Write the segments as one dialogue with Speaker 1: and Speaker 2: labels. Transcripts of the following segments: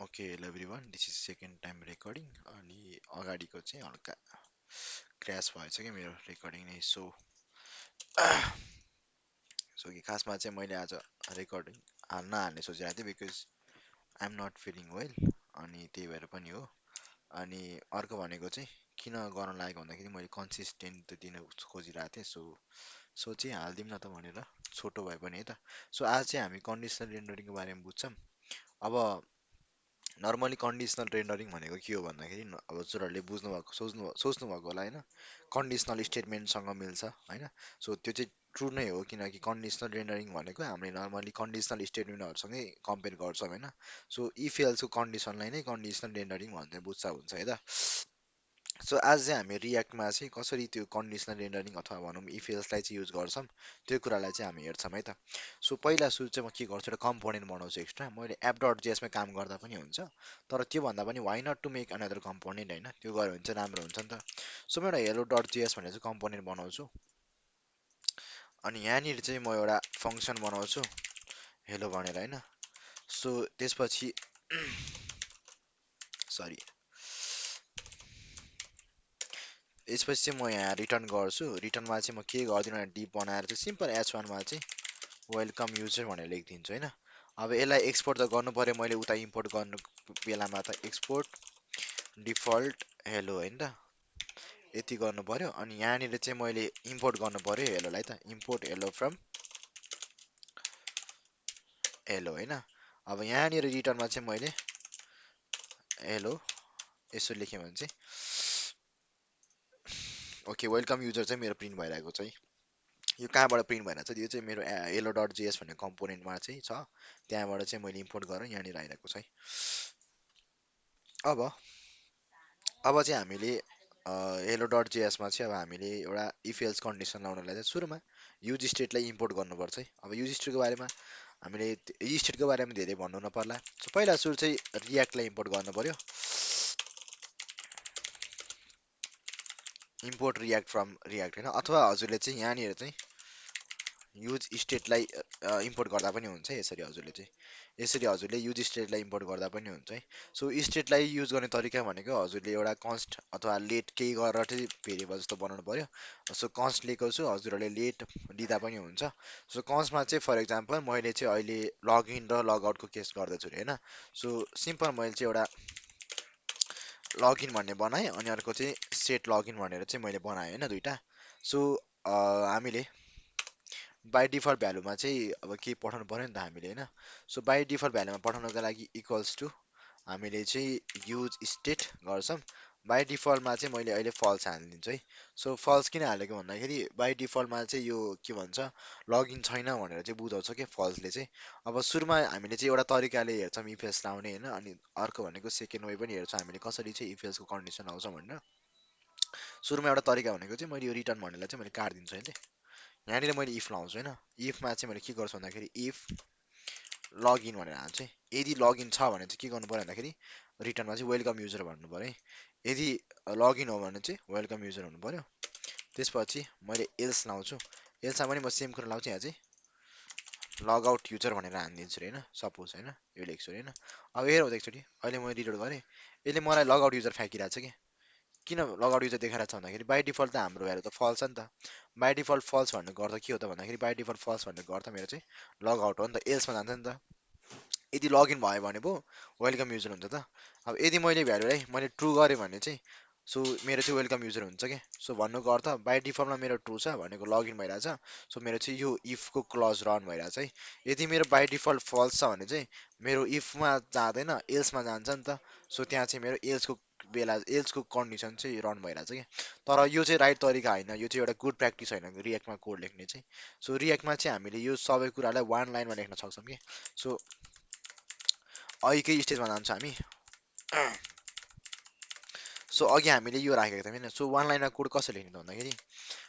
Speaker 1: okay hello everyone this is second time recording अनि अगाडिको चाहिँ हल्का क्र्यास भएछ कि मेरो रेकर्डिङ नै सो कि खासमा चाहिँ मैले आज रेकर्डिङ हाल्ने सोचिरहेको थिएँ because I am not feeling well अनि त्यही भएर पनि हो अनि अर्को भनेको चाहिँ किन गर्न लागेको भन्दाखेरि मैले कन्सिस्टेन्ट दिन खोजिरहेको थिएँ सो चाहिँ हालिदिउँ न त भनेर छोटो भए पनि है त सो आज चाहिँ हामी कन्डिसनल रेन्डरिङको बारेमा बुझ्छौँ अब नर्मली कन्डिसनल रेन्डरिङ भनेको के हो भन्दाखेरि अब हजुरहरूले बुझ्नु भएको सोच्नु भएको होला होइन कन्डिसनल स्टेटमेन्टसँग मिल्छ होइन सो त्यो चाहिँ ट्रु नै हो किनकि कन्डिसनल रेन्डरिङ भनेको हामीले नर्मली कन्डिसनल स्टेटमेन्टहरूसँगै कम्पेयर गर्छौँ होइन सो इफ एल्सको कन्डिसनलाई नै कन्डिसनल रेन्डरिङ भनेर बुझ्छ हुन्छ है त सो आज चाहिँ हामी रियाक्टमा चाहिँ कसरी त्यो कन्डिसनल रेन्डरिङ अथवा भनौँ इफ एल्सलाई चाहिँ युज गर्छौँ त्यो कुरालाई चाहिँ हामी हेर्छौँ है त सो पहिला सुरु चाहिँ म के गर्छु एउटा कम्पोनेन्ट बनाउँछु एक्स्ट्रा मैले एप डट जेएसमा काम गर्दा पनि हुन्छ तर त्योभन्दा पनि why not to make another component होइन त्यो गऱ्यो भने चाहिँ राम्रो हुन्छ नि त सो म एउटा हेलो डट जेएस भनेर चाहिँ कम्पोनेन्ट बनाउँछु अनि यहाँनिर चाहिँ म एउटा फङ्सन बनाउँछु हेलो भनेर होइन सो त्यसपछि सरी यसपछि चाहिँ म यहाँ रिटर्न गर्छु रिटर्नमा चाहिँ म के गर्दिनँ भने डिप बनाएर चाहिँ सिम्पल एच1मा चाहिँ वेलकम युजर भनेर लेखिदिन्छु होइन अब यसलाई एक्सपोर्ट त गर्नु पऱ्यो मैले उता इम्पोर्ट गर्नु बेलामा त एक्सपोर्ट डिफल्ट हेलो होइन त यति गर्नु पऱ्यो अनि यहाँनिर चाहिँ मैले इम्पोर्ट गर्नु पऱ्यो हेलोलाई त इम्पोर्ट हेलो फ्रम हेलो होइन अब यहाँनिर रिटर्नमा चाहिँ मैले हेलो यसो लेखेँ भने चाहिँ ओके वेलकम युजर चाहिँ मेरो प्रिन्ट भइरहेको छ है यो कहाँबाट प्रिन्ट भइरहेको छ यो चाहिँ मेरो हेलो डट जेएस भन्ने कम्पोनेन्टमा चाहिँ छ त्यहाँबाट चाहिँ मैले इम्पोर्ट गरेर यहाँनिर आइरहेको छ है अब अब चाहिँ हामीले हेलो डट जेएसमा चाहिँ अब हामीले एउटा इफ एल्स कन्डिसन लाउनलाई चाहिँ सुरुमा युज स्टेटलाई इम्पोर्ट गर्नुपर्छ है अब युज स्टेटको बारेमा हामीले युज स्टेटको बारेमा धेरै भन्नु नपर्ला सो पहिला सुरु चाहिँ रियाक्टलाई इम्पोर्ट गर्नु पर्यो इम्पोर्ट रियाक्ट फ्रम रियाक्ट होइन अथवा हजुरले चाहिँ यहाँनिर चाहिँ युज स्टेटलाई इम्पोर्ट गर्दा पनि हुन्छ यसरी हजुरले चाहिँ यसरी हजुरले युज स्टेटलाई इम्पोर्ट गर्दा पनि हुन्छ है सो स्टेटलाई युज गर्ने तरिका भनेको हजुरले एउटा कन्स्ट अथवा लेट केही गरेर चाहिँ भेरिएबल जस्तो बनाउनु पर्यो सो कन्स्ट लिएको छु हजुरहरूले लेट लिँदा पनि हुन्छ सो कन्स्टमा चाहिँ फर इक्जाम्पल मैले चाहिँ अहिले लगइन र लगआउटको केस गर्दैछु अरे होइन सो सिम्पल मैले चाहिँ एउटा लगइन भन्ने बनाएँ अनि अर्को चाहिँ सेट लगइन भनेर चाहिँ मैले बनाएँ होइन दुइटा सो हामीले बाई डिफल्ट भ्यालुमा चाहिँ अब के पठाउनु पऱ्यो नि त हामीले होइन सो बाई डिफल्ट भ्यालुमा पठाउनको लागि इक्वल्स टु हामीले चाहिँ युज स्टेट गर्छौँ बाई डिफल्टमा चाहिँ मैले अहिले फल्स हालिदिन्छु है सो फल्स किन हालेको भन्दाखेरि बाई डिफल्टमा चाहिँ यो के भन्छ लगइन छैन भनेर चाहिँ बुझाउँछ क्या फल्सले चाहिँ अब सुरुमा हामीले चाहिँ एउटा तरिकाले हेर्छौँ इफेल्स लाउने होइन अनि अर्को भनेको सेकेन्ड वे पनि हेर्छौँ हामीले कसरी चाहिँ इफेल्सको कन्डिसन आउँछ भनेर सुरुमा एउटा तरिका भनेको चाहिँ मैले यो रिटर्न भन्नेलाई चाहिँ मैले काटिदिन्छु है यहाँनिर मैले इफ लाउँछु होइन इफमा चाहिँ मैले के गर्छु भन्दाखेरि इफ लगइन भनेर हाल्छु है यदि लगइन छ भने चाहिँ के गर्नु पऱ्यो भन्दाखेरि रिटर्नमा चाहिँ वेलकम युजर भन्नु पऱ्यो है यदि लगइन हो भने चाहिँ वेलकम युजर हुनु पऱ्यो त्यसपछि मैले एल्स लाउँछु एल्समा पनि म सेम कुरा लाउँछु यहाँ चाहिँ लगआउट युजर भनेर हानिदिन्छु अरे होइन सपोज होइन यो लेख्छु अरे होइन अब हेरौँ त एकचोटि अहिले मैले रिलोड गरेँ यसले मलाई लगआउट युजर फ्याँकिरहेको छ कि किन लगआउट युजर देखाइरहेको छ भन्दाखेरि बाई डिफल्ट त हाम्रो भ्यालु त फल्स छ नि त बाई डिफल्ट फल्स भन्नुको अर्थ के हो त भन्दाखेरि बाई डिफल्ट फल्स भन्नुको अर्थ मेरो चाहिँ लगआउट हो नि त एल्समा जान्छ नि त यदि लगइन भयो भने पो वेलकम युजर हुन्छ त अब यदि मैले भ्यालुलाई मैले ट्रु गरेँ भने चाहिँ सो मेरो चाहिँ वेलकम युजर हुन्छ क्या सो भन्नुको अर्थ बाई डिफल्टमा मेरो ट्रु छ भनेको लगइन भइरहेछ सो मेरो चाहिँ यो इफको क्लज रन भइरहेछ है यदि मेरो बाई डिफल्ट फल्स छ भने चाहिँ मेरो इफमा जाँदैन एल्समा जान्छ नि त सो त्यहाँ चाहिँ मेरो एल्सको बेला एल्सको कन्डिसन चाहिँ रन भइरहेछ क्या तर यो चाहिँ राइट तरिका होइन यो चाहिँ एउटा गुड प्र्याक्टिस होइन रियाक्टमा कोड लेख्ने चाहिँ सो रियाक्टमा चाहिँ हामीले यो सबै कुरालाई वान लाइनमा लेख्न सक्छौँ कि सो अघिकै स्टेजमा जान्छौँ हामी सो अघि हामीले यो राखेको थियौँ होइन सो वान लाइनमा कोड कसरी लेख्ने त भन्दाखेरि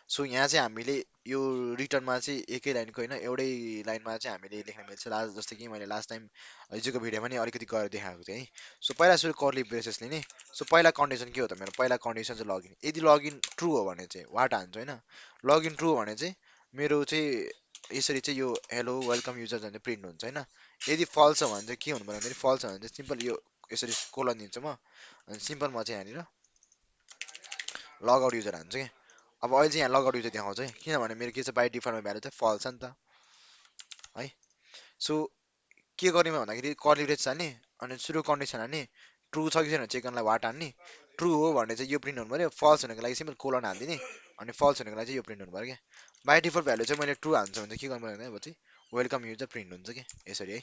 Speaker 1: सो यहाँ चाहिँ हामीले यो रिटर्नमा चाहिँ एकै लाइनको होइन एउटै लाइनमा चाहिँ हामीले लेख्न मिल्छ लास्ट जस्तै कि मैले लास्ट टाइम हिजोको भिडियोमा नि अलिकति गरेर देखाएको थिएँ है सो पहिला सुरु कर्ली ब्रेसेस लिने सो पहिला कन्डिसन के हो त मेरो पहिला कन्डिसन चाहिँ लगइन यदि लगइन ट्रु हो भने चाहिँ वाट हान्छु होइन लगइन ट्रु हो भने चाहिँ मेरो चाहिँ यसरी चाहिँ यो हेलो वेलकम युजर भन्ने प्रिन्ट हुन्छ होइन यदि फल्स छ भने चाहिँ के हुनु पर्यो भन्दाखेरि फल्स छ भने चाहिँ सिम्पल यो यसरी कोलन दिन्छु म अनि सिम्पल म चाहिँ यहाँनिर लगआउट युजर हान्छु क्या अब अहिले चाहिँ यहाँ लगआउट युजर देखाउँछ है किनभने मेरो के छ बाई डिफल्टमा भ्यालु चाहिँ फल्स छ नि त है सो के गर्ने भन्दाखेरि कर्ली ब्रेस हान्ने अनि सुरु कन्डिसन हान्ने ट्रु छ कि छैन चेक गर्नलाई वाट हान्ने ट्रु हो भने चाहिँ यो प्रिन्ट हुनु पऱ्यो फल्स हुनुको लागि सिम्पल कोलन हालिदिने अनि फल्स हुनुको लागि चाहिँ यो प्रिन्ट हुनु पऱ्यो क्या बाई डिफल्ट भ्यालु चाहिँ मैले ट्रु हाल्छु भने चाहिँ के गर्नु पर्यो भने वेलकम युजर प्रिन्ट हुन्छ कि यसरी है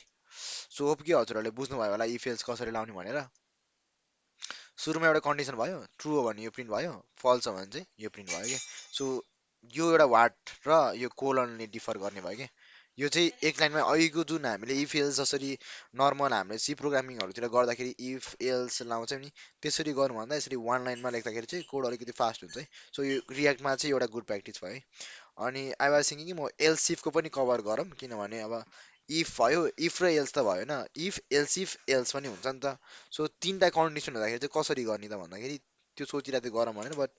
Speaker 1: सो होप कि हजुरहरूले बुझ्नुभयो होला इफ एल्स कसरी लाउने भनेर सुरुमा एउटा कन्डिसन भयो ट्रु हो भने यो प्रिन्ट भयो फल्स हो भने चाहिँ यो प्रिन्ट भयो क्या सो यो एउटा वाट र यो कोलनले डिफर गर्ने भयो क्या यो चाहिँ एक लाइनमा अघिको जुन हामीले इफ एल्स जसरी नर्मल हामीले सी प्रोग्रामिङहरूतिर गर्दाखेरि इफ एल्स लाउँछौँ नि त्यसरी गर्नुभन्दा यसरी वान लाइनमा लेख्दाखेरि चाहिँ कोड अलिकति फास्ट हुन्छ है सो यो रियाक्टमा चाहिँ एउटा गुड प्र्याक्टिस भयो है अनि आई वाज थिङ्किङ कि म एल्सिफको पनि कभर गरौँ किनभने अब इफ भयो इफ र एल्स त भएन इफ एल्सिफ एल्स पनि हुन्छ नि त सो तिनवटा कन्डिसन हुँदाखेरि चाहिँ कसरी गर्ने त भन्दाखेरि त्यो सोचिरहेको थिएँ गरौँ भनेर बट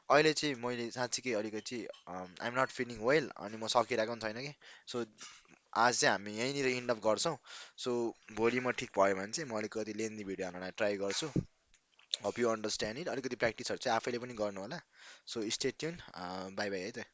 Speaker 1: अहिले चाहिँ मैले साँच्चीकै अलिकति आइएम नट फिलिङ वेल अनि म सकिरहेको पनि छैन कि सो आज चाहिँ हामी यहीँनिर इन्ड अप गर्छौँ सो भोलि म ठिक भयो भने चाहिँ म अलिकति लेन्दी भिडियो हाल्नलाई ट्राई गर्छु होप यु अन्डरस्ट्यान्ड इट अलिकति प्र्याक्टिसहरू चाहिँ आफैले पनि गर्नु होला so stay tune by by है त